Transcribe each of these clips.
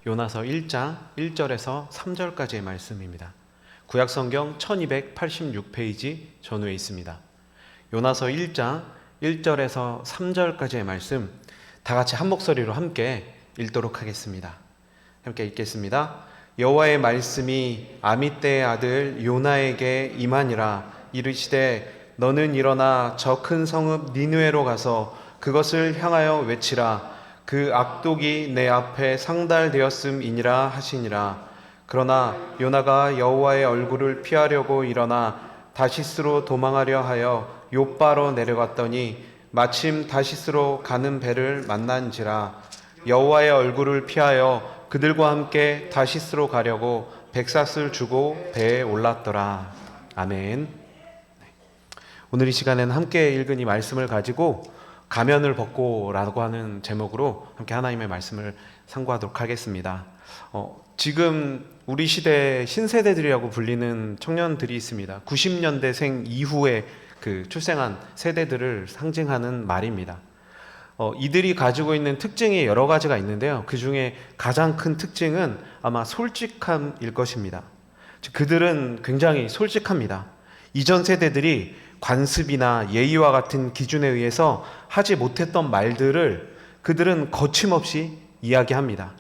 요나서 1장 1절에서 3절까지의 말씀입니다. 구약성경 1286페이지 전후에 있습니다. 요나서 1장 1절에서 3절까지의 말씀 다 같이 한 목소리로 함께 읽도록 하겠습니다. 함께 읽겠습니다. 여호와의 말씀이 아미떼의 아들 요나에게 임하니라. 이르시되 너는 일어나 저 큰 성읍 니느웨로 가서 그것을 향하여 외치라. 그 악독이 내 앞에 상달되었음이니라 하시니라. 그러나 요나가 여호와의 얼굴을 피하려고 일어나 다시스로 도망하려 하여 욥바로 내려갔더니 마침 다시스로 가는 배를 만난지라. 여호와의 얼굴을 피하여 그들과 함께 다시스로 가려고 백삭을 주고 배에 올랐더라. 아멘. 오늘 이 시간에는 함께 읽은 이 말씀을 가지고 가면을 벗고라고 하는 제목으로 함께 하나님의 말씀을 상고하도록 하겠습니다. 지금 우리 시대 신세대들이라고 불리는 청년들이 있습니다. 90년대생 이후에 출생한 세대들을 상징하는 말입니다. 이들이 가지고 있는 특징이 여러 가지가 있는데요. 그 중에 가장 큰 특징은 아마 솔직함일 것입니다. 그들은 굉장히 솔직합니다. 이전 세대들이 관습이나 예의와 같은 기준에 의해서 하지 못했던 말들을 그들은 거침없이 이야기합니다.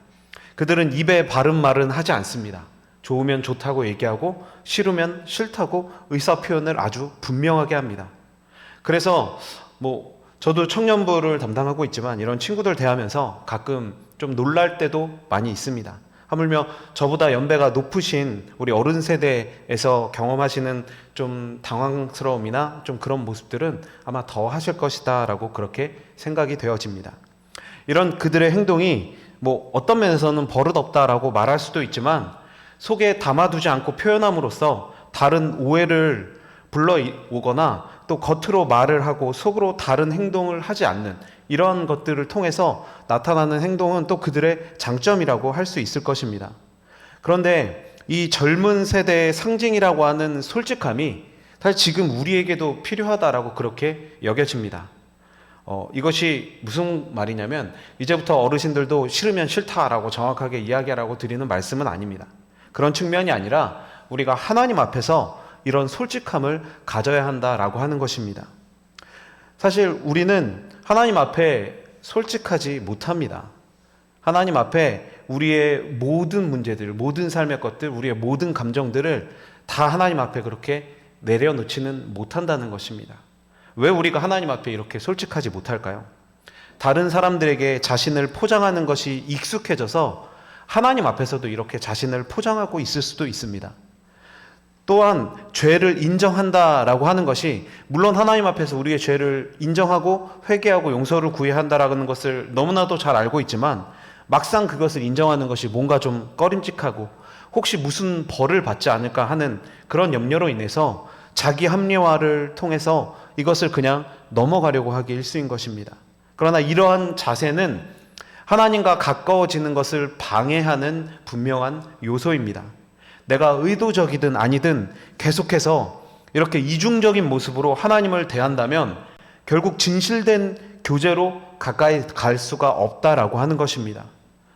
그들은 입에 바른 말은 하지 않습니다. 좋으면 좋다고 얘기하고 싫으면 싫다고 의사표현을 아주 분명하게 합니다. 그래서 저도 청년부를 담당하고 있지만 이런 친구들 대하면서 가끔 좀 놀랄 때도 많이 있습니다. 하물며 저보다 연배가 높으신 우리 어른 세대에서 경험하시는 좀 당황스러움이나 좀 그런 모습들은 아마 더 하실 것이다 라고 그렇게 생각이 되어집니다. 이런 그들의 행동이 어떤 면에서는 버릇없다라고 말할 수도 있지만 속에 담아두지 않고 표현함으로써 다른 오해를 불러오거나 또 겉으로 말을 하고 속으로 다른 행동을 하지 않는 이런 것들을 통해서 나타나는 행동은 또 그들의 장점이라고 할 수 있을 것입니다. 그런데 이 젊은 세대의 상징이라고 하는 솔직함이 사실 지금 우리에게도 필요하다라고 그렇게 여겨집니다. 이것이 무슨 말이냐면 이제부터 어르신들도 싫으면 싫다라고 정확하게 이야기하라고 드리는 말씀은 아닙니다. 그런 측면이 아니라 우리가 하나님 앞에서 이런 솔직함을 가져야 한다라고 하는 것입니다. 사실 우리는 하나님 앞에 솔직하지 못합니다. 하나님 앞에 우리의 모든 문제들, 모든 삶의 것들, 우리의 모든 감정들을 다 하나님 앞에 그렇게 내려놓지는 못한다는 것입니다. 왜 우리가 하나님 앞에 이렇게 솔직하지 못할까요? 다른 사람들에게 자신을 포장하는 것이 익숙해져서 하나님 앞에서도 이렇게 자신을 포장하고 있을 수도 있습니다. 또한 죄를 인정한다라고 하는 것이 물론 하나님 앞에서 우리의 죄를 인정하고 회개하고 용서를 구해야 한다라는 것을 너무나도 잘 알고 있지만 막상 그것을 인정하는 것이 뭔가 좀 꺼림칙하고 혹시 무슨 벌을 받지 않을까 하는 그런 염려로 인해서 자기 합리화를 통해서 이것을 그냥 넘어가려고 하기 일쑤인 것입니다. 그러나 이러한 자세는 하나님과 가까워지는 것을 방해하는 분명한 요소입니다. 내가 의도적이든 아니든 계속해서 이렇게 이중적인 모습으로 하나님을 대한다면 결국 진실된 교제로 가까이 갈 수가 없다라고 하는 것입니다.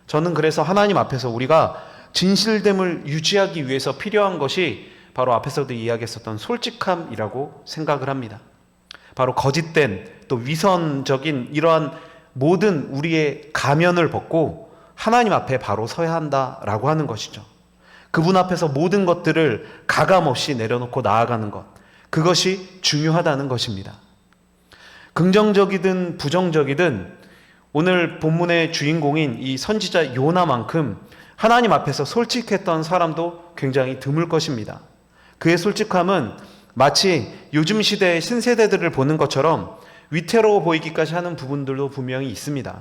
저는 그래서 하나님 앞에서 우리가 진실됨을 유지하기 위해서 필요한 것이 바로 앞에서도 이야기했었던 솔직함이라고 생각을 합니다. 바로 거짓된 또 위선적인 이러한 모든 우리의 가면을 벗고 하나님 앞에 바로 서야 한다라고 하는 것이죠. 그분 앞에서 모든 것들을 가감없이 내려놓고 나아가는 것, 그것이 중요하다는 것입니다. 긍정적이든 부정적이든 오늘 본문의 주인공인 이 선지자 요나만큼 하나님 앞에서 솔직했던 사람도 굉장히 드물 것입니다. 그의 솔직함은 마치 요즘 시대의 신세대들을 보는 것처럼 위태로워 보이기까지 하는 부분들도 분명히 있습니다.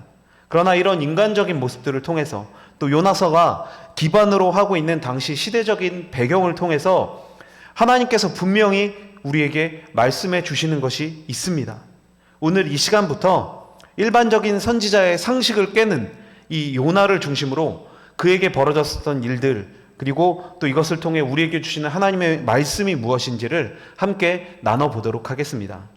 그러나 이런 인간적인 모습들을 통해서 또 요나서가 기반으로 하고 있는 당시 시대적인 배경을 통해서 하나님께서 분명히 우리에게 말씀해 주시는 것이 있습니다. 오늘 이 시간부터 일반적인 선지자의 상식을 깨는 이 요나를 중심으로 그에게 벌어졌던 일들, 그리고 또 이것을 통해 우리에게 주시는 하나님의 말씀이 무엇인지를 함께 나눠보도록 하겠습니다.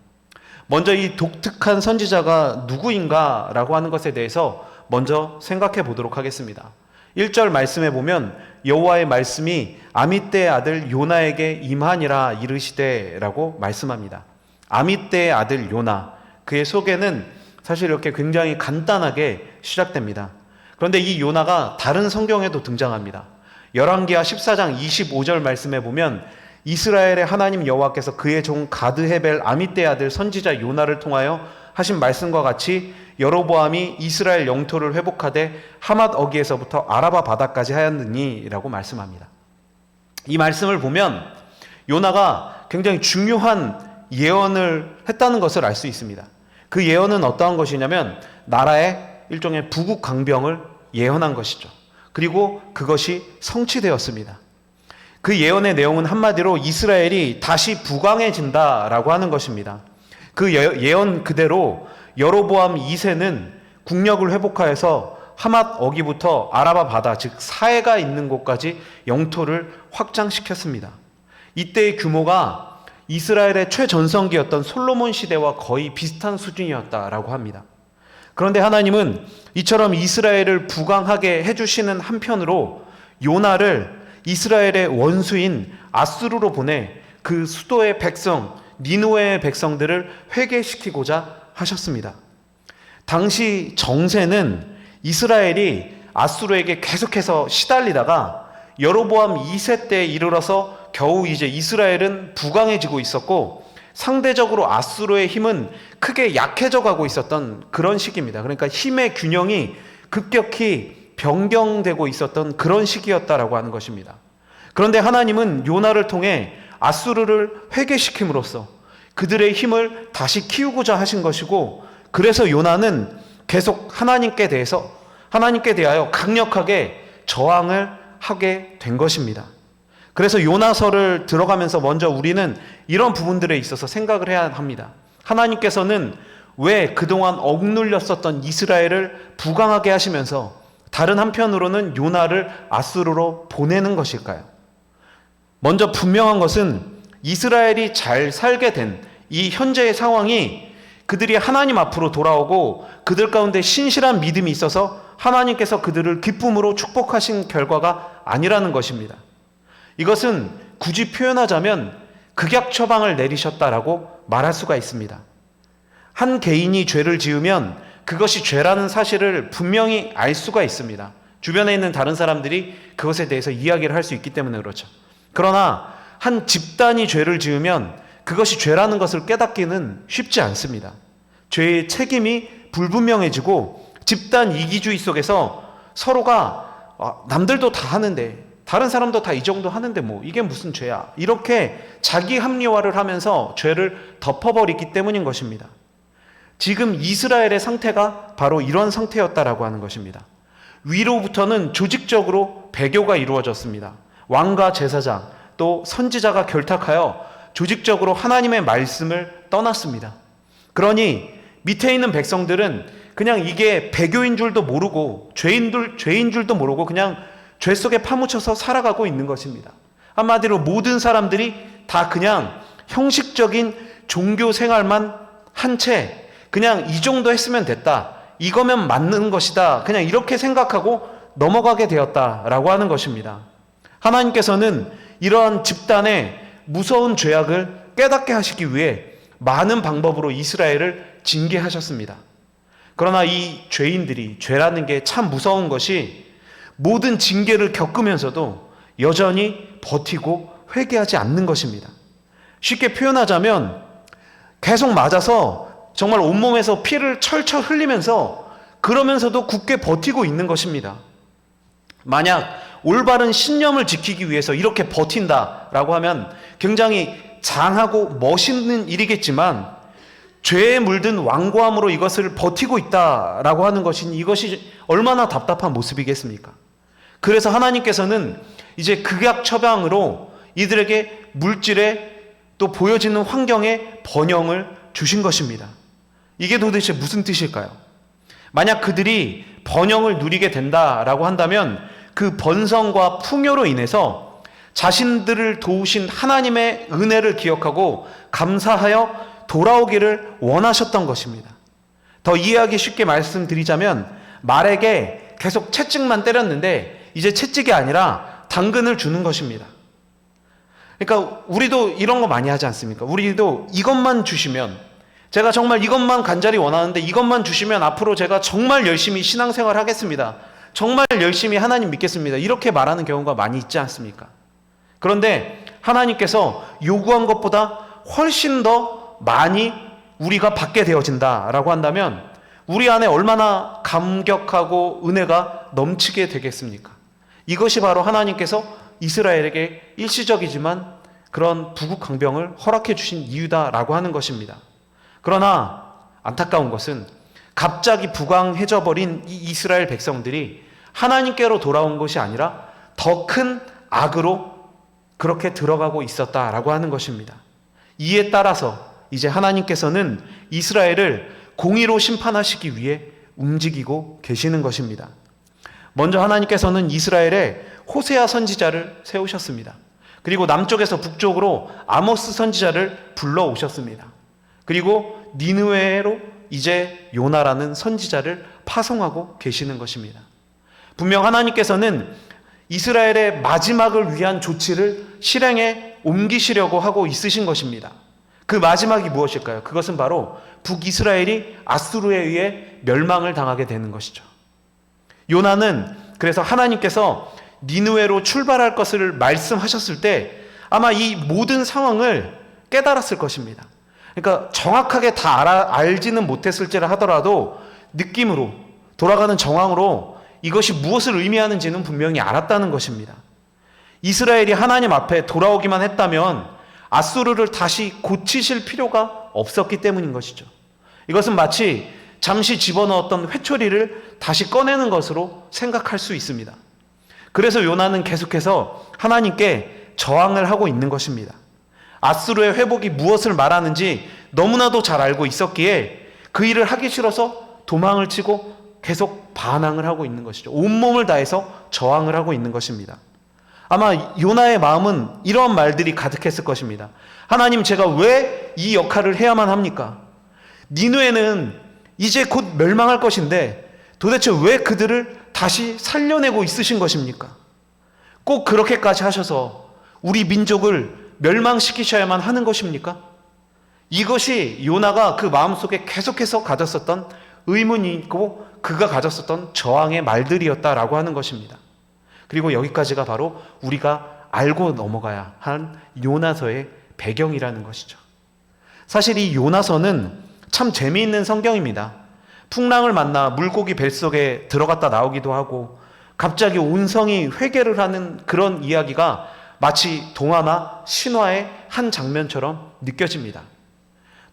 먼저 이 독특한 선지자가 누구인가라고 하는 것에 대해서 먼저 생각해 보도록 하겠습니다. 1절 말씀에 보면 여호와의 말씀이 아미떼의 아들 요나에게 임하니라 이르시되라고 말씀합니다. 아미떼의 아들 요나, 그의 소개는 사실 이렇게 굉장히 간단하게 시작됩니다. 그런데 이 요나가 다른 성경에도 등장합니다. 열왕기하 14장 25절 말씀에 보면 이스라엘의 하나님 여호와께서 그의 종 가드헤벨 아미떼의 아들 선지자 요나를 통하여 하신 말씀과 같이 여로보암이 이스라엘 영토를 회복하되 하맛 어기에서부터 아라바 바다까지 하였느니 라고 말씀합니다. 이 말씀을 보면 요나가 굉장히 중요한 예언을 했다는 것을 알 수 있습니다. 그 예언은 어떠한 것이냐면 나라의 일종의 부국 강병을 예언한 것이죠. 그리고 그것이 성취되었습니다. 그 예언의 내용은 한마디로 이스라엘이 다시 부강해진다라고 하는 것입니다. 그 예언 그대로 여로보암 2세는 국력을 회복하여서 하맛 어기부터 아라바 바다, 즉 사해가 있는 곳까지 영토를 확장시켰습니다. 이때의 규모가 이스라엘의 최전성기였던 솔로몬 시대와 거의 비슷한 수준이었다라고 합니다. 그런데 하나님은 이처럼 이스라엘을 부강하게 해주시는 한편으로 요나를 이스라엘의 원수인 아수르로 보내 그 수도의 백성, 니느웨의 백성들을 회개시키고자 하셨습니다. 당시 정세는 이스라엘이 아수르에게 계속해서 시달리다가 여로보암 2세 때에 이르러서 겨우 이제 이스라엘은 부강해지고 있었고 상대적으로 아수르의 힘은 크게 약해져 가고 있었던 그런 시기입니다. 그러니까 힘의 균형이 급격히 변경되고 있었던 그런 시기였다라고 하는 것입니다. 그런데 하나님은 요나를 통해 아수르를 회개시킴으로써 그들의 힘을 다시 키우고자 하신 것이고, 그래서 요나는 계속 하나님께 대하여 강력하게 저항을 하게 된 것입니다. 그래서 요나서를 들어가면서 먼저 우리는 이런 부분들에 있어서 생각을 해야 합니다. 하나님께서는 왜 그동안 억눌렸었던 이스라엘을 부강하게 하시면서 다른 한편으로는 요나를 아수르로 보내는 것일까요? 먼저 분명한 것은 이스라엘이 잘 살게 된 이 현재의 상황이 그들이 하나님 앞으로 돌아오고 그들 가운데 신실한 믿음이 있어서 하나님께서 그들을 기쁨으로 축복하신 결과가 아니라는 것입니다. 이것은 굳이 표현하자면 극약 처방을 내리셨다라고 말할 수가 있습니다. 한 개인이 죄를 지으면 그것이 죄라는 사실을 분명히 알 수가 있습니다. 주변에 있는 다른 사람들이 그것에 대해서 이야기를 할 수 있기 때문에 그렇죠. 그러나 한 집단이 죄를 지으면 그것이 죄라는 것을 깨닫기는 쉽지 않습니다. 죄의 책임이 불분명해지고 집단 이기주의 속에서 서로가 남들도 다 하는데 다른 사람도 다 이 정도 하는데 뭐 이게 무슨 죄야, 이렇게 자기 합리화를 하면서 죄를 덮어버리기 때문인 것입니다. 지금 이스라엘의 상태가 바로 이런 상태였다라고 하는 것입니다. 위로부터는 조직적으로 배교가 이루어졌습니다. 왕과 제사장 또 선지자가 결탁하여 조직적으로 하나님의 말씀을 떠났습니다. 그러니 밑에 있는 백성들은 그냥 이게 배교인 줄도 모르고 죄인 줄도 모르고 그냥 죄 속에 파묻혀서 살아가고 있는 것입니다. 한마디로 모든 사람들이 다 그냥 형식적인 종교 생활만 한 채 그냥 이 정도 했으면 됐다, 이거면 맞는 것이다, 그냥 이렇게 생각하고 넘어가게 되었다라고 하는 것입니다. 하나님께서는 이러한 집단의 무서운 죄악을 깨닫게 하시기 위해 많은 방법으로 이스라엘을 징계하셨습니다. 그러나 이 죄인들이, 죄라는 게 참 무서운 것이 모든 징계를 겪으면서도 여전히 버티고 회개하지 않는 것입니다. 쉽게 표현하자면 계속 맞아서 정말 온몸에서 피를 철철 흘리면서 그러면서도 굳게 버티고 있는 것입니다. 만약 올바른 신념을 지키기 위해서 이렇게 버틴다라고 하면 굉장히 장하고 멋있는 일이겠지만 죄에 물든 완고함으로 이것을 버티고 있다라고 하는 것이 이것이 얼마나 답답한 모습이겠습니까? 그래서 하나님께서는 이제 극약 처방으로 이들에게 물질에 또 보여지는 환경에 번영을 주신 것입니다. 이게 도대체 무슨 뜻일까요? 만약 그들이 번영을 누리게 된다라고 한다면 그 번성과 풍요로 인해서 자신들을 도우신 하나님의 은혜를 기억하고 감사하여 돌아오기를 원하셨던 것입니다. 더 이해하기 쉽게 말씀드리자면 말에게 계속 채찍만 때렸는데 이제 채찍이 아니라 당근을 주는 것입니다. 그러니까 우리도 이런 거 많이 하지 않습니까? 우리도 이것만 주시면, 제가 정말 이것만 간절히 원하는데 이것만 주시면 앞으로 제가 정말 열심히 신앙생활 하겠습니다. 정말 열심히 하나님 믿겠습니다. 이렇게 말하는 경우가 많이 있지 않습니까? 그런데 하나님께서 요구한 것보다 훨씬 더 많이 우리가 받게 되어진다라고 한다면 우리 안에 얼마나 감격하고 은혜가 넘치게 되겠습니까? 이것이 바로 하나님께서 이스라엘에게 일시적이지만 그런 부국강병을 허락해 주신 이유다라고 하는 것입니다. 그러나 안타까운 것은 갑자기 부강해져 버린 이 이스라엘 백성들이 하나님께로 돌아온 것이 아니라 더 큰 악으로 그렇게 들어가고 있었다라고 하는 것입니다. 이에 따라서 이제 하나님께서는 이스라엘을 공의로 심판하시기 위해 움직이고 계시는 것입니다. 먼저 하나님께서는 이스라엘에 호세아 선지자를 세우셨습니다. 그리고 남쪽에서 북쪽으로 아모스 선지자를 불러오셨습니다. 그리고 니느웨로 이제 요나라는 선지자를 파송하고 계시는 것입니다. 분명 하나님께서는 이스라엘의 마지막을 위한 조치를 실행에 옮기시려고 하고 있으신 것입니다. 그 마지막이 무엇일까요? 그것은 바로 북이스라엘이 아수르에 의해 멸망을 당하게 되는 것이죠. 요나는 그래서 하나님께서 니느웨로 출발할 것을 말씀하셨을 때 아마 이 모든 상황을 깨달았을 것입니다. 그러니까 정확하게 다 알지는 못했을지라 하더라도 느낌으로, 돌아가는 정황으로 이것이 무엇을 의미하는지는 분명히 알았다는 것입니다. 이스라엘이 하나님 앞에 돌아오기만 했다면 아수르를 다시 고치실 필요가 없었기 때문인 것이죠. 이것은 마치 잠시 집어넣었던 회초리를 다시 꺼내는 것으로 생각할 수 있습니다. 그래서 요나는 계속해서 하나님께 저항을 하고 있는 것입니다. 아수르의 회복이 무엇을 말하는지 너무나도 잘 알고 있었기에 그 일을 하기 싫어서 도망을 치고 계속 반항을 하고 있는 것이죠. 온몸을 다해서 저항을 하고 있는 것입니다. 아마 요나의 마음은 이런 말들이 가득했을 것입니다. 하나님, 제가 왜 이 역할을 해야만 합니까? 니느웨는 이제 곧 멸망할 것인데 도대체 왜 그들을 다시 살려내고 있으신 것입니까? 꼭 그렇게까지 하셔서 우리 민족을 멸망시키셔야만 하는 것입니까? 이것이 요나가 그 마음속에 계속해서 가졌었던 의문이고 그가 가졌었던 저항의 말들이었다라고 하는 것입니다. 그리고 여기까지가 바로 우리가 알고 넘어가야 한 요나서의 배경이라는 것이죠. 사실 이 요나서는 참 재미있는 성경입니다. 풍랑을 만나 물고기 뱃속에 들어갔다 나오기도 하고 갑자기 온 성이 회개를 하는 그런 이야기가 마치 동화나 신화의 한 장면처럼 느껴집니다.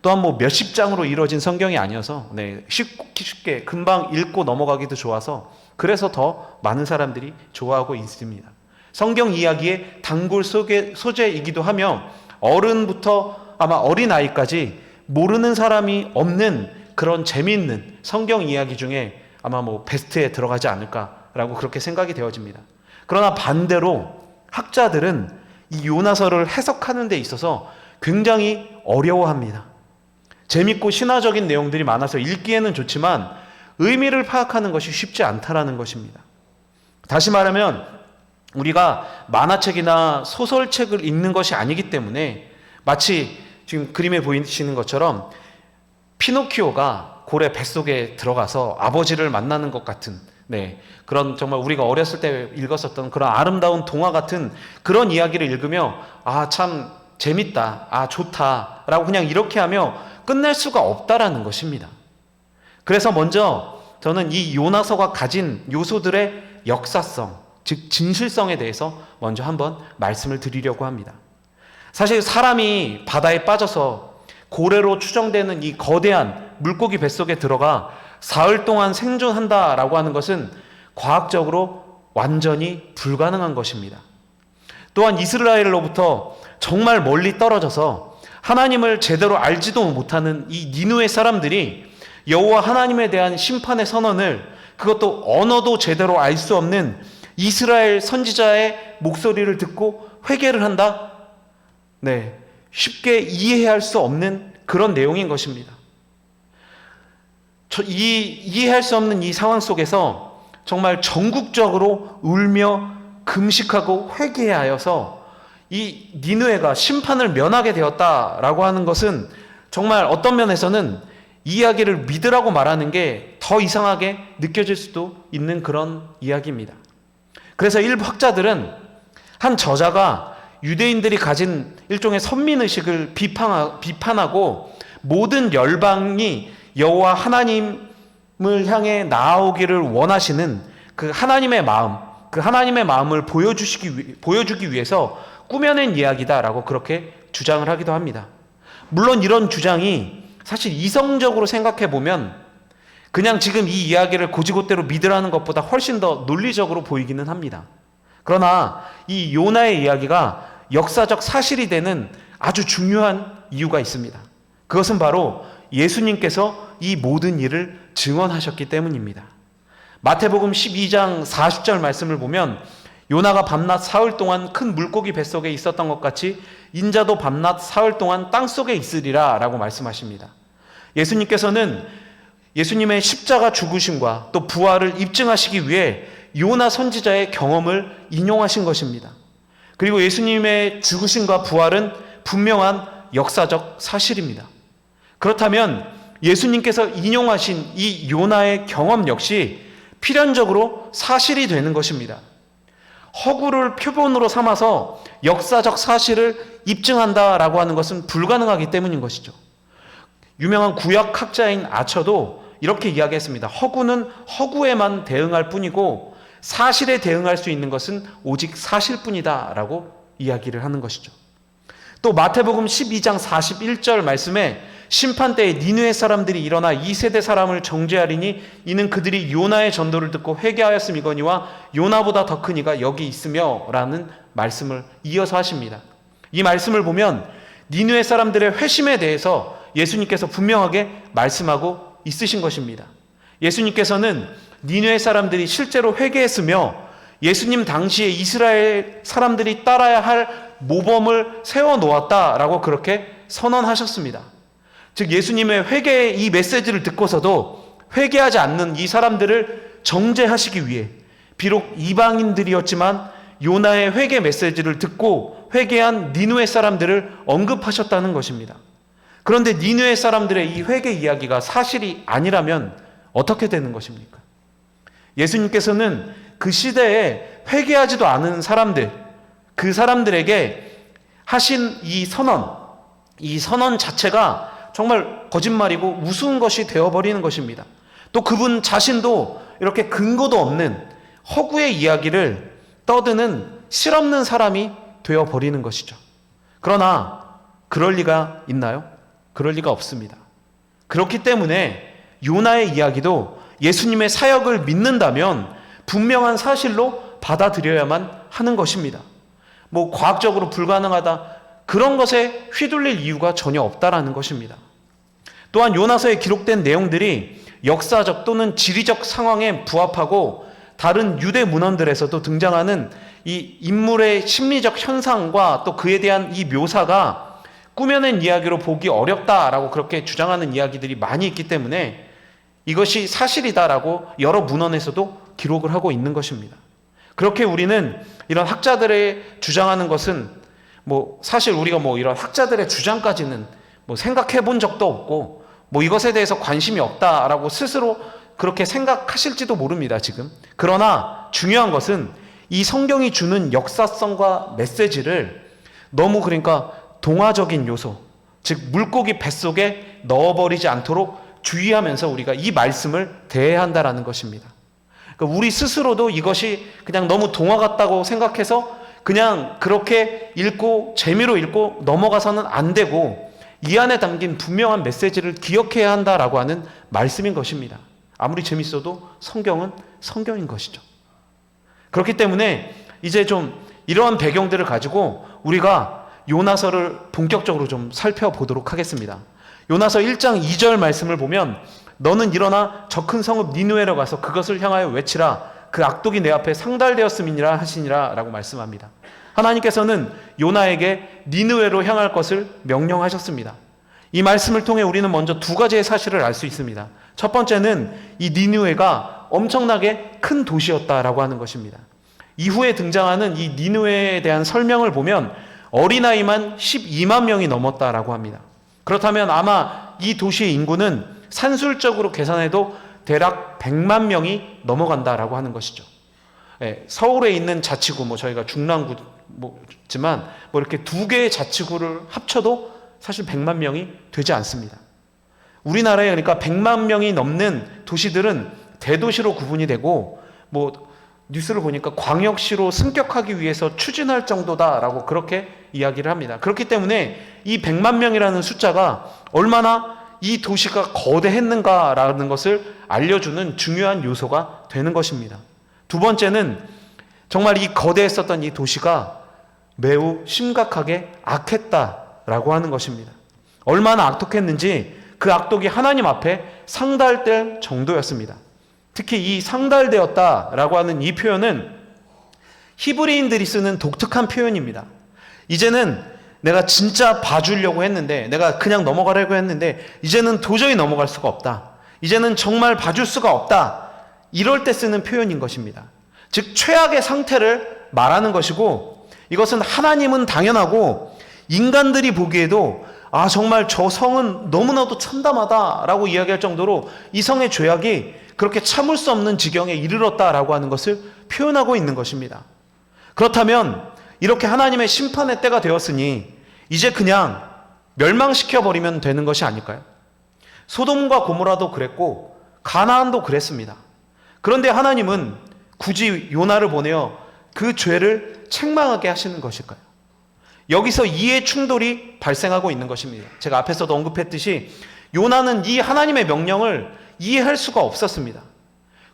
또한 몇십 장으로 이루어진 성경이 아니어서 쉽게 금방 읽고 넘어가기도 좋아서 그래서 더 많은 사람들이 좋아하고 있습니다. 성경 이야기의 단골 소재이기도 하며 어른부터 아마 어린아이까지 모르는 사람이 없는 그런 재미있는 성경 이야기 중에 아마 베스트에 들어가지 않을까라고 그렇게 생각이 되어집니다. 그러나 반대로 학자들은 이 요나서를 해석하는 데 있어서 굉장히 어려워합니다. 재밌고 신화적인 내용들이 많아서 읽기에는 좋지만 의미를 파악하는 것이 쉽지 않다라는 것입니다. 다시 말하면 우리가 만화책이나 소설책을 읽는 것이 아니기 때문에 마치 지금 그림에 보이시는 것처럼 피노키오가 고래 뱃속에 들어가서 아버지를 만나는 것 같은 그런 정말 우리가 어렸을 때 읽었었던 그런 아름다운 동화 같은 그런 이야기를 읽으며 참 재밌다, 좋다라고 그냥 이렇게 하며 끝낼 수가 없다라는 것입니다. 그래서 먼저 저는 이 요나서가 가진 요소들의 역사성, 즉 진실성에 대해서 먼저 한번 말씀을 드리려고 합니다. 사실 사람이 바다에 빠져서 고래로 추정되는 이 거대한 물고기 뱃속에 들어가 사흘 동안 생존한다라고 하는 것은 과학적으로 완전히 불가능한 것입니다. 또한 이스라엘로부터 정말 멀리 떨어져서 하나님을 제대로 알지도 못하는 이 니느웨 사람들이 여호와 하나님에 대한 심판의 선언을, 그것도 언어도 제대로 알 수 없는 이스라엘 선지자의 목소리를 듣고 회개를 한다? 쉽게 이해할 수 없는 그런 내용인 것입니다. 이해할 수 없는 이 상황 속에서 정말 전국적으로 울며 금식하고 회개하여서 이 니느웨가 심판을 면하게 되었다라고 하는 것은 정말 어떤 면에서는 이 이야기를 믿으라고 말하는 게 더 이상하게 느껴질 수도 있는 그런 이야기입니다. 그래서 일부 학자들은 한 저자가 유대인들이 가진 일종의 선민의식을 비판하고 모든 열방이 여호와 하나님을 향해 나아오기를 원하시는 그 하나님의 마음을 보여주기 위해서 꾸며낸 이야기다라고 그렇게 주장을 하기도 합니다. 물론 이런 주장이 사실 이성적으로 생각해 보면 그냥 지금 이 이야기를 곧이곧대로 믿으라는 것보다 훨씬 더 논리적으로 보이기는 합니다. 그러나 이 요나의 이야기가 역사적 사실이 되는 아주 중요한 이유가 있습니다. 그것은 바로 예수님께서 이 모든 일을 증언하셨기 때문입니다. 마태복음 12장 40절 말씀을 보면 요나가 밤낮 사흘 동안 큰 물고기 뱃속에 있었던 것 같이 인자도 밤낮 사흘 동안 땅속에 있으리라 라고 말씀하십니다. 예수님께서는 예수님의 십자가 죽으심과 또 부활을 입증하시기 위해 요나 선지자의 경험을 인용하신 것입니다. 그리고 예수님의 죽으심과 부활은 분명한 역사적 사실입니다. 그렇다면 예수님께서 인용하신 이 요나의 경험 역시 필연적으로 사실이 되는 것입니다. 허구를 표본으로 삼아서 역사적 사실을 입증한다라고 하는 것은 불가능하기 때문인 것이죠. 유명한 구약학자인 아처도 이렇게 이야기했습니다. 허구는 허구에만 대응할 뿐이고 사실에 대응할 수 있는 것은 오직 사실뿐이다 라고 이야기를 하는 것이죠. 또 마태복음 12장 41절 말씀에 심판때에 니느웨 사람들이 일어나 이 세대 사람을 정죄하리니 이는 그들이 요나의 전도를 듣고 회개하였음이거니와 요나보다 더 큰 이가 여기 있으며 라는 말씀을 이어서 하십니다. 이 말씀을 보면 니느웨 사람들의 회심에 대해서 예수님께서 분명하게 말씀하고 있으신 것입니다. 예수님께서는 니느웨 사람들이 실제로 회개했으며 예수님 당시에 이스라엘 사람들이 따라야 할 모범을 세워놓았다라고 그렇게 선언하셨습니다. 즉 예수님의 회개의 이 메시지를 듣고서도 회개하지 않는 이 사람들을 정죄하시기 위해 비록 이방인들이었지만 요나의 회개 메시지를 듣고 회개한 니느웨 사람들을 언급하셨다는 것입니다. 그런데 니느웨 사람들의 이 회개 이야기가 사실이 아니라면 어떻게 되는 것입니까? 예수님께서는 그 시대에 회개하지도 않은 사람들, 그 사람들에게 하신 이 선언 자체가 정말 거짓말이고 우스운 것이 되어버리는 것입니다. 또 그분 자신도 이렇게 근거도 없는 허구의 이야기를 떠드는 실없는 사람이 되어버리는 것이죠. 그러나 그럴 리가 있나요? 그럴 리가 없습니다. 그렇기 때문에 요나의 이야기도 예수님의 사역을 믿는다면 분명한 사실로 받아들여야만 하는 것입니다. 과학적으로 불가능하다 그런 것에 휘둘릴 이유가 전혀 없다라는 것입니다. 또한 요나서에 기록된 내용들이 역사적 또는 지리적 상황에 부합하고 다른 유대 문헌들에서도 등장하는 이 인물의 심리적 현상과 또 그에 대한 이 묘사가 꾸며낸 이야기로 보기 어렵다라고 그렇게 주장하는 이야기들이 많이 있기 때문에 이것이 사실이다라고 여러 문헌에서도 기록을 하고 있는 것입니다. 그렇게 우리는 이런 학자들의 주장하는 것은 사실 우리가 이런 학자들의 주장까지는 생각해 본 적도 없고 이것에 대해서 관심이 없다라고 스스로 그렇게 생각하실지도 모릅니다, 지금. 그러나 중요한 것은 이 성경이 주는 역사성과 메시지를 너무 동화적인 요소, 즉 물고기 뱃속에 넣어버리지 않도록 주의하면서 우리가 이 말씀을 대해야 한다는 것입니다. 우리 스스로도 이것이 그냥 너무 동화 같다고 생각해서 그냥 그렇게 읽고 재미로 읽고 넘어가서는 안 되고 이 안에 담긴 분명한 메시지를 기억해야 한다라고 하는 말씀인 것입니다. 아무리 재밌어도 성경은 성경인 것이죠. 그렇기 때문에 이제 좀 이러한 배경들을 가지고 우리가 요나서를 본격적으로 좀 살펴보도록 하겠습니다. 요나서 1장 2절 말씀을 보면 너는 일어나 저 큰 성읍 니느웨로 가서 그것을 향하여 외치라 그 악독이 내 앞에 상달되었음이니라 하시니라 라고 말씀합니다. 하나님께서는 요나에게 니느웨로 향할 것을 명령하셨습니다. 이 말씀을 통해 우리는 먼저 두 가지의 사실을 알 수 있습니다. 첫 번째는 이 니느웨가 엄청나게 큰 도시였다라고 하는 것입니다. 이후에 등장하는 이 니느웨에 대한 설명을 보면 어린아이만 12만 명이 넘었다라고 합니다. 그렇다면 아마 이 도시의 인구는 산술적으로 계산해도 대략 100만 명이 넘어간다라고 하는 것이죠. 서울에 있는 자치구, 저희가 중랑구지만 이렇게 두 개의 자치구를 합쳐도 사실 100만 명이 되지 않습니다. 우리나라에 그러니까 100만 명이 넘는 도시들은 대도시로 구분이 되고 뉴스를 보니까 광역시로 승격하기 위해서 추진할 정도다라고 그렇게 이야기를 합니다. 그렇기 때문에 이 100만 명이라는 숫자가 얼마나 이 도시가 거대했는가라는 것을 알려주는 중요한 요소가 되는 것입니다. 두 번째는 정말 이 거대했었던 이 도시가 매우 심각하게 악했다라고 하는 것입니다. 얼마나 악독했는지 그 악독이 하나님 앞에 상달될 정도였습니다. 특히 이 상달되었다라고 하는 이 표현은 히브리인들이 쓰는 독특한 표현입니다. 이제는 내가 진짜 봐주려고 했는데, 내가 그냥 넘어가려고 했는데 이제는 도저히 넘어갈 수가 없다. 이제는 정말 봐줄 수가 없다. 이럴 때 쓰는 표현인 것입니다. 즉 최악의 상태를 말하는 것이고, 이것은 하나님은 당연하고 인간들이 보기에도 정말 저 성은 너무나도 참담하다라고 이야기할 정도로 이 성의 죄악이 그렇게 참을 수 없는 지경에 이르렀다라고 하는 것을 표현하고 있는 것입니다. 그렇다면 이렇게 하나님의 심판의 때가 되었으니 이제 그냥 멸망시켜버리면 되는 것이 아닐까요? 소돔과 고모라도 그랬고 가나안도 그랬습니다. 그런데 하나님은 굳이 요나를 보내어 그 죄를 책망하게 하시는 것일까요? 여기서 이해 충돌이 발생하고 있는 것입니다. 제가 앞에서도 언급했듯이 요나는 이 하나님의 명령을 이해할 수가 없었습니다.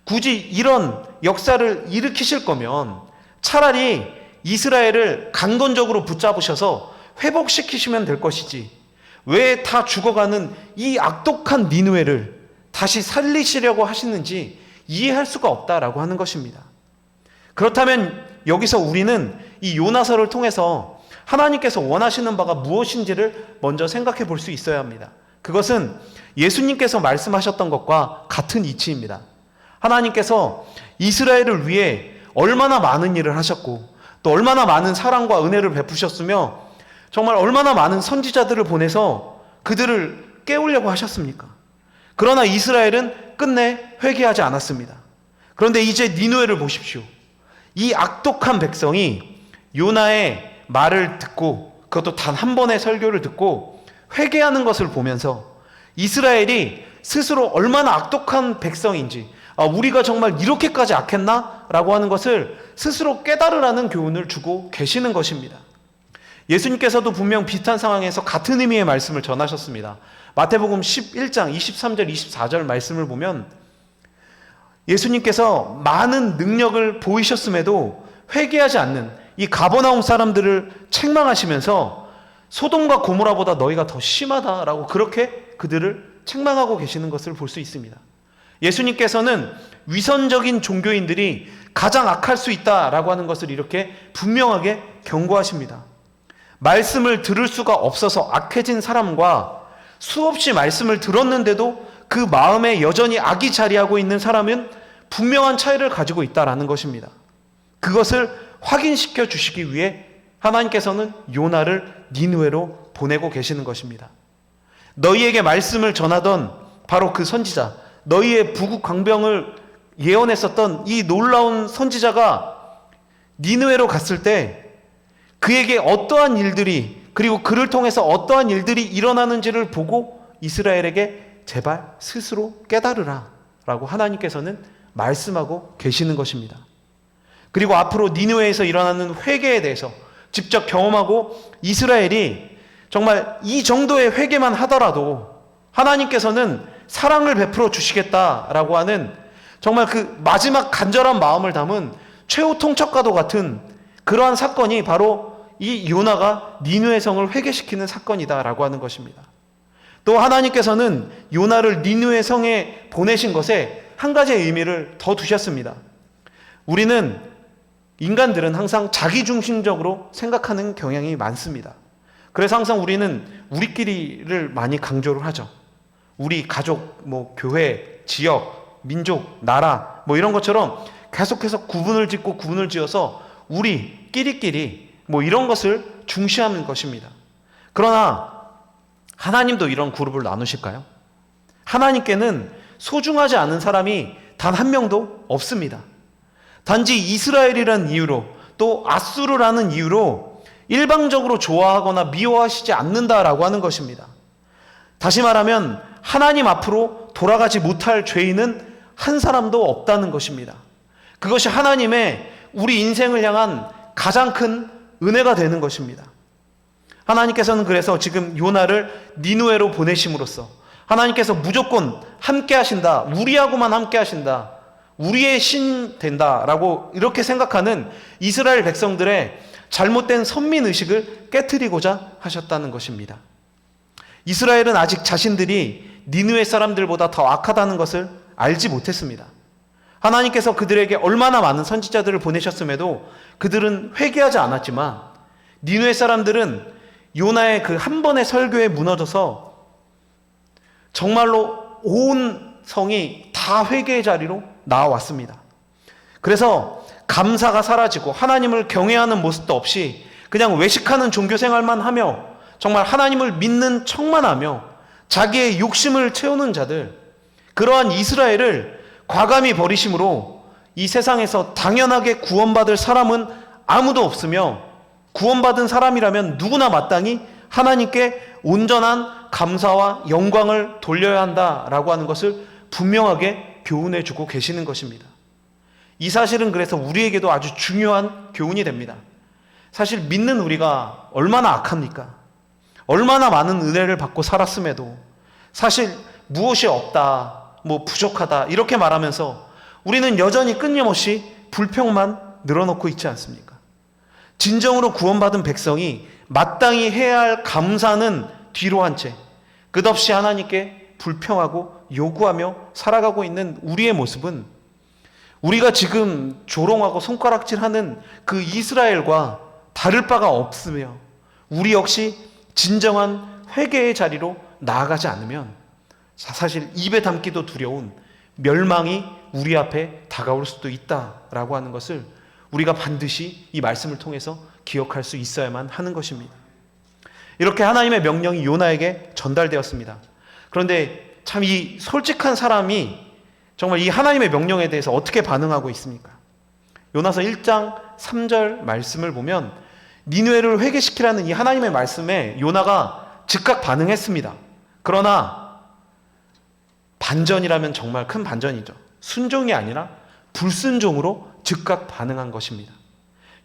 굳이 이런 역사를 일으키실 거면 차라리 이스라엘을 강권적으로 붙잡으셔서 회복시키시면 될 것이지, 왜 다 죽어가는 이 악독한 니느웨를 다시 살리시려고 하시는지 이해할 수가 없다라고 하는 것입니다. 그렇다면 여기서 우리는 이 요나서를 통해서 하나님께서 원하시는 바가 무엇인지를 먼저 생각해 볼 수 있어야 합니다. 그것은 예수님께서 말씀하셨던 것과 같은 이치입니다. 하나님께서 이스라엘을 위해 얼마나 많은 일을 하셨고 또 얼마나 많은 사랑과 은혜를 베푸셨으며 정말 얼마나 많은 선지자들을 보내서 그들을 깨우려고 하셨습니까? 그러나 이스라엘은 끝내 회개하지 않았습니다. 그런데 이제 니느웨를 보십시오. 이 악독한 백성이 요나의 말을 듣고, 그것도 단 한 번의 설교를 듣고 회개하는 것을 보면서 이스라엘이 스스로 얼마나 악독한 백성인지, 우리가 정말 이렇게까지 악했나? 라고 하는 것을 스스로 깨달으라는 교훈을 주고 계시는 것입니다. 예수님께서도 분명 비슷한 상황에서 같은 의미의 말씀을 전하셨습니다. 마태복음 11장 23절 24절 말씀을 보면 예수님께서 많은 능력을 보이셨음에도 회개하지 않는 이 가버나움 사람들을 책망하시면서 소돔과 고모라보다 너희가 더 심하다라고 그렇게 그들을 책망하고 계시는 것을 볼 수 있습니다. 예수님께서는 위선적인 종교인들이 가장 악할 수 있다라고 하는 것을 이렇게 분명하게 경고하십니다. 말씀을 들을 수가 없어서 악해진 사람과 수없이 말씀을 들었는데도 그 마음에 여전히 악이 자리하고 있는 사람은 분명한 차이를 가지고 있다라는 것입니다. 그것을 확인시켜 주시기 위해 하나님께서는 요나를 니느웨로 보내고 계시는 것입니다. 너희에게 말씀을 전하던 바로 그 선지자, 너희의 부국 광병을 예언했었던 이 놀라운 선지자가 니느웨로 갔을 때 그에게 어떠한 일들이, 그리고 그를 통해서 어떠한 일들이 일어나는지를 보고 이스라엘에게 제발 스스로 깨달으라 라고 하나님께서는 말씀하고 계시는 것입니다. 그리고 앞으로 니느웨에서 일어나는 회개에 대해서 직접 경험하고 이스라엘이 정말 이 정도의 회개만 하더라도 하나님께서는 사랑을 베풀어 주시겠다라고 하는 정말 그 마지막 간절한 마음을 담은 최후 통첩과도 같은 그러한 사건이 바로 이 요나가 니느웨 성을 회개시키는 사건이다라고 하는 것입니다. 또 하나님께서는 요나를 니느웨 성에 보내신 것에 한 가지의 의미를 더 두셨습니다. 인간들은 항상 자기중심적으로 생각하는 경향이 많습니다. 그래서 항상 우리는 우리끼리를 많이 강조를 하죠. 우리 가족, 교회, 지역, 민족, 나라 뭐 이런 것처럼 계속해서 구분을 지어서 우리끼리끼리 뭐 이런 것을 중시하는 것입니다. 그러나 하나님도 이런 그룹을 나누실까요? 하나님께는 소중하지 않은 사람이 단 한 명도 없습니다. 단지 이스라엘이라는 이유로 또 아수르라는 이유로 일방적으로 좋아하거나 미워하시지 않는다라고 하는 것입니다. 다시 말하면 하나님 앞으로 돌아가지 못할 죄인은 한 사람도 없다는 것입니다. 그것이 하나님의 우리 인생을 향한 가장 큰 은혜가 되는 것입니다. 하나님께서는 그래서 지금 요나를 니느웨로 보내심으로써 하나님께서 무조건 함께 하신다, 우리하고만 함께 하신다, 우리의 신 된다라고 이렇게 생각하는 이스라엘 백성들의 잘못된 선민의식을 깨트리고자 하셨다는 것입니다. 이스라엘은 아직 자신들이 니느웨 사람들보다 더 악하다는 것을 알지 못했습니다. 하나님께서 그들에게 얼마나 많은 선지자들을 보내셨음에도 그들은 회개하지 않았지만 니느웨 사람들은 요나의 그 한 번의 설교에 무너져서 정말로 온 성이 다 회개의 자리로 나와왔습니다. 그래서 감사가 사라지고 하나님을 경외하는 모습도 없이 그냥 외식하는 종교 생활만 하며 정말 하나님을 믿는 척만 하며 자기의 욕심을 채우는 자들, 그러한 이스라엘을 과감히 버리심으로 이 세상에서 당연하게 구원받을 사람은 아무도 없으며 구원받은 사람이라면 누구나 마땅히 하나님께 온전한 감사와 영광을 돌려야 한다라고 하는 것을 분명하게 교훈해 주고 계시는 것입니다. 이 사실은 그래서 우리에게도 아주 중요한 교훈이 됩니다. 사실 믿는 우리가 얼마나 악합니까? 얼마나 많은 은혜를 받고 살았음에도 사실 무엇이 없다, 뭐 부족하다 이렇게 말하면서 우리는 여전히 끊임없이 불평만 늘어놓고 있지 않습니까? 진정으로 구원받은 백성이 마땅히 해야 할 감사는 뒤로 한 채 끝없이 하나님께 불평하고 요구하며 살아가고 있는 우리의 모습은 우리가 지금 조롱하고 손가락질하는 그 이스라엘과 다를 바가 없으며 우리 역시 진정한 회개의 자리로 나아가지 않으면 사실 입에 담기도 두려운 멸망이 우리 앞에 다가올 수도 있다라고 하는 것을 우리가 반드시 이 말씀을 통해서 기억할 수 있어야만 하는 것입니다. 이렇게 하나님의 명령이 요나에게 전달되었습니다. 그런데 참 이 솔직한 사람이 정말 이 하나님의 명령에 대해서 어떻게 반응하고 있습니까? 요나서 1장 3절 말씀을 보면 니느웨를 회개시키라는 이 하나님의 말씀에 요나가 즉각 반응했습니다. 그러나 반전이라면 정말 큰 반전이죠. 순종이 아니라 불순종으로 즉각 반응한 것입니다.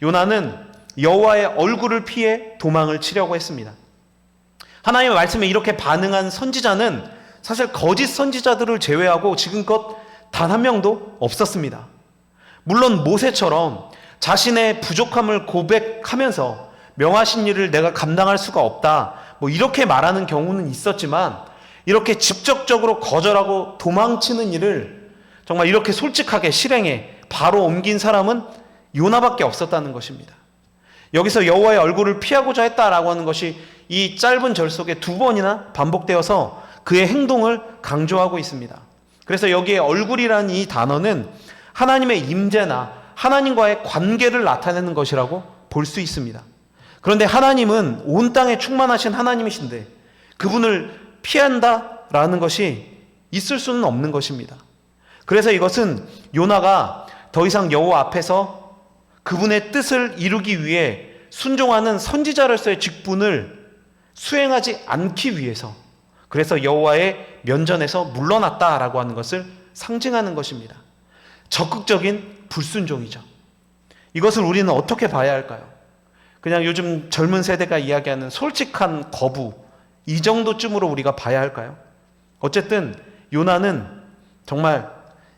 요나는 여호와의 얼굴을 피해 도망을 치려고 했습니다. 하나님의 말씀에 이렇게 반응한 선지자는 사실 거짓 선지자들을 제외하고 지금껏 단 한 명도 없었습니다. 물론 모세처럼 자신의 부족함을 고백하면서 명하신 일을 내가 감당할 수가 없다, 뭐 이렇게 말하는 경우는 있었지만 이렇게 직접적으로 거절하고 도망치는 일을 정말 이렇게 솔직하게 실행해 바로 옮긴 사람은 요나밖에 없었다는 것입니다. 여기서 여호와의 얼굴을 피하고자 했다라고 하는 것이 이 짧은 절 속에 2번이나 반복되어서 그의 행동을 강조하고 있습니다. 그래서 여기에 얼굴이라는 이 단어는 하나님의 임재나 하나님과의 관계를 나타내는 것이라고 볼 수 있습니다. 그런데 하나님은 온 땅에 충만하신 하나님이신데 그분을 피한다라는 것이 있을 수는 없는 것입니다. 그래서 이것은 요나가 더 이상 여호와 앞에서 그분의 뜻을 이루기 위해 순종하는 선지자로서의 직분을 수행하지 않기 위해서, 그래서 여호와의 면전에서 물러났다라고 하는 것을 상징하는 것입니다. 적극적인 불순종이죠. 이것을 우리는 어떻게 봐야 할까요? 그냥 요즘 젊은 세대가 이야기하는 솔직한 거부, 이 정도쯤으로 우리가 봐야 할까요? 어쨌든 요나는 정말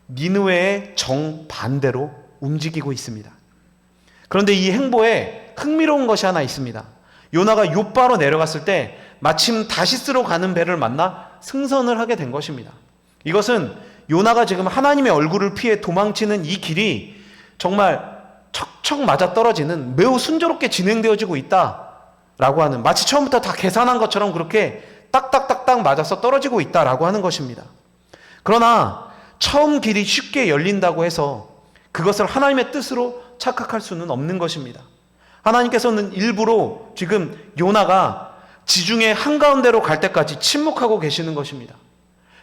니느웨의 정반대로 움직이고 있습니다. 그런데 이 행보에 흥미로운 것이 하나 있습니다. 요나가 욥바로 내려갔을 때 마침 다시스로 가는 배를 만나 승선을 하게 된 것입니다. 이것은 요나가 지금 하나님의 얼굴을 피해 도망치는 이 길이 정말 척척 맞아떨어지는 매우 순조롭게 진행되어지고 있다라고 하는, 마치 처음부터 다 계산한 것처럼 그렇게 딱딱딱딱 맞아서 떨어지고 있다라고 하는 것입니다. 그러나 처음 길이 쉽게 열린다고 해서 그것을 하나님의 뜻으로 착각할 수는 없는 것입니다. 하나님께서는 일부러 지금 요나가 지중해 한가운데로 갈 때까지 침묵하고 계시는 것입니다.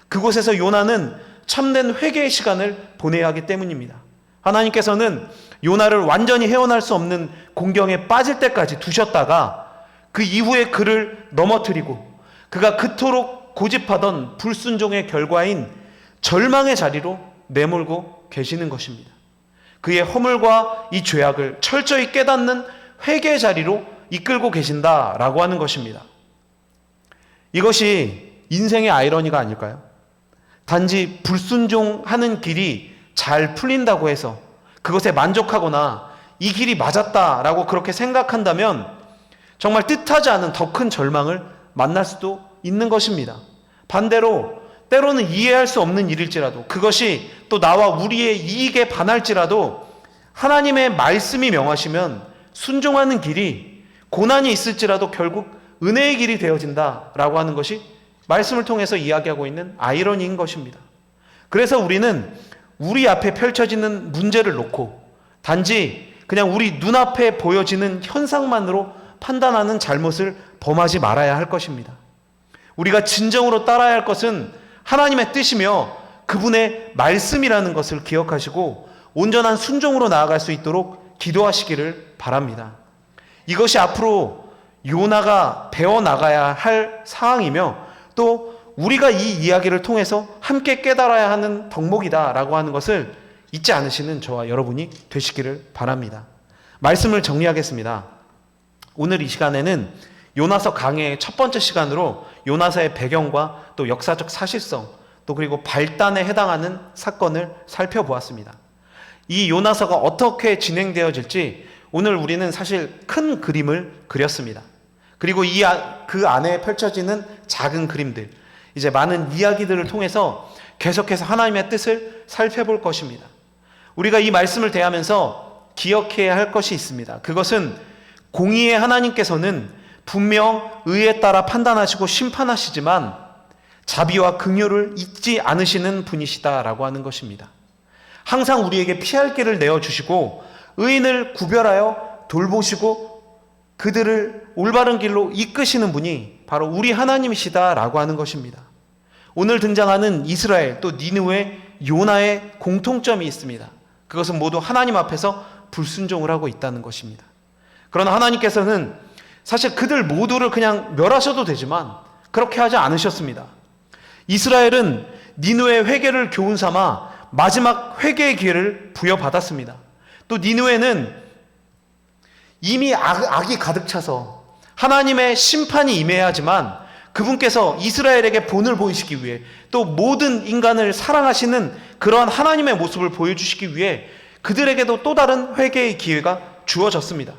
그곳에서 요나는 참된 회개의 시간을 보내야 하기 때문입니다. 하나님께서는 요나를 완전히 헤어날 수 없는 공경에 빠질 때까지 두셨다가 그 이후에 그를 넘어뜨리고 그가 그토록 고집하던 불순종의 결과인 절망의 자리로 내몰고 계시는 것입니다. 그의 허물과 이 죄악을 철저히 깨닫는 회개의 자리로 이끌고 계신다라고 하는 것입니다. 이것이 인생의 아이러니가 아닐까요? 단지 불순종하는 길이 잘 풀린다고 해서 그것에 만족하거나 이 길이 맞았다라고 그렇게 생각한다면 정말 뜻하지 않은 더 큰 절망을 만날 수도 있는 것입니다. 반대로 때로는 이해할 수 없는 일일지라도 그것이 또 나와 우리의 이익에 반할지라도 하나님의 말씀이 명하시면 순종하는 길이 고난이 있을지라도 결국 은혜의 길이 되어진다라고 하는 것이 말씀을 통해서 이야기하고 있는 아이러니인 것입니다. 그래서 우리는 우리 앞에 펼쳐지는 문제를 놓고 단지 그냥 우리 눈앞에 보여지는 현상만으로 판단하는 잘못을 범하지 말아야 할 것입니다. 우리가 진정으로 따라야 할 것은 하나님의 뜻이며 그분의 말씀이라는 것을 기억하시고 온전한 순종으로 나아갈 수 있도록 기도하시기를 바랍니다. 이것이 앞으로 요나가 배워나가야 할 사항이며 또 우리가 이 이야기를 통해서 함께 깨달아야 하는 덕목이다라고 하는 것을 잊지 않으시는 저와 여러분이 되시기를 바랍니다. 말씀을 정리하겠습니다. 오늘 이 시간에는 요나서 강해의 첫 번째 시간으로 요나서의 배경과 또 역사적 사실성 또 그리고 발단에 해당하는 사건을 살펴보았습니다. 이 요나서가 어떻게 진행되어질지 오늘 우리는 사실 큰 그림을 그렸습니다. 그리고 그 안에 펼쳐지는 작은 그림들, 이제 많은 이야기들을 통해서 계속해서 하나님의 뜻을 살펴볼 것입니다. 우리가 이 말씀을 대하면서 기억해야 할 것이 있습니다. 그것은 공의의 하나님께서는 분명 의에 따라 판단하시고 심판하시지만 자비와 긍휼을 잊지 않으시는 분이시다라고 하는 것입니다. 항상 우리에게 피할 길을 내어주시고 의인을 구별하여 돌보시고 그들을 올바른 길로 이끄시는 분이 바로 우리 하나님이시다라고 하는 것입니다. 오늘 등장하는 이스라엘 또 니느웨 요나의 공통점이 있습니다. 그것은 모두 하나님 앞에서 불순종을 하고 있다는 것입니다. 그러나 하나님께서는 사실 그들 모두를 그냥 멸하셔도 되지만 그렇게 하지 않으셨습니다. 이스라엘은 니느웨 회개를 교훈 삼아 마지막 회개의 기회를 부여받았습니다. 또 니느웨는 이미 악이 가득 차서 하나님의 심판이 임해야 하지만 그분께서 이스라엘에게 본을 보이시기 위해 또 모든 인간을 사랑하시는 그러한 하나님의 모습을 보여주시기 위해 그들에게도 또 다른 회개의 기회가 주어졌습니다.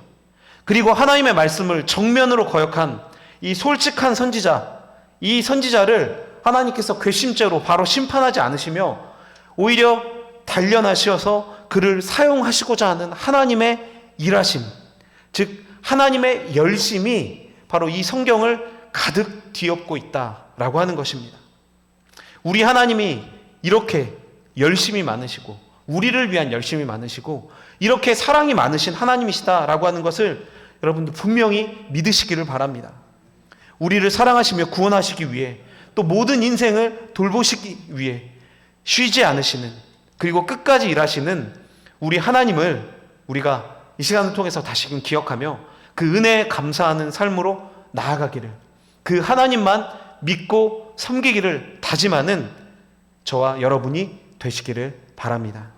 그리고 하나님의 말씀을 정면으로 거역한 이 솔직한 선지자, 이 선지자를 하나님께서 괘씸죄로 바로 심판하지 않으시며 오히려 단련하셔서 그를 사용하시고자 하는 하나님의 일하심, 즉 하나님의 열심이 바로 이 성경을 가득 뒤엎고 있다라고 하는 것입니다. 우리 하나님이 이렇게 열심이 많으시고 우리를 위한 열심이 많으시고 이렇게 사랑이 많으신 하나님이시다라고 하는 것을 여러분들 분명히 믿으시기를 바랍니다. 우리를 사랑하시며 구원하시기 위해 또 모든 인생을 돌보시기 위해 쉬지 않으시는 그리고 끝까지 일하시는 우리 하나님을 우리가 이 시간을 통해서 다시금 기억하며 그 은혜에 감사하는 삶으로 나아가기를, 그 하나님만 믿고 섬기기를 다짐하는 저와 여러분이 되시기를 바랍니다.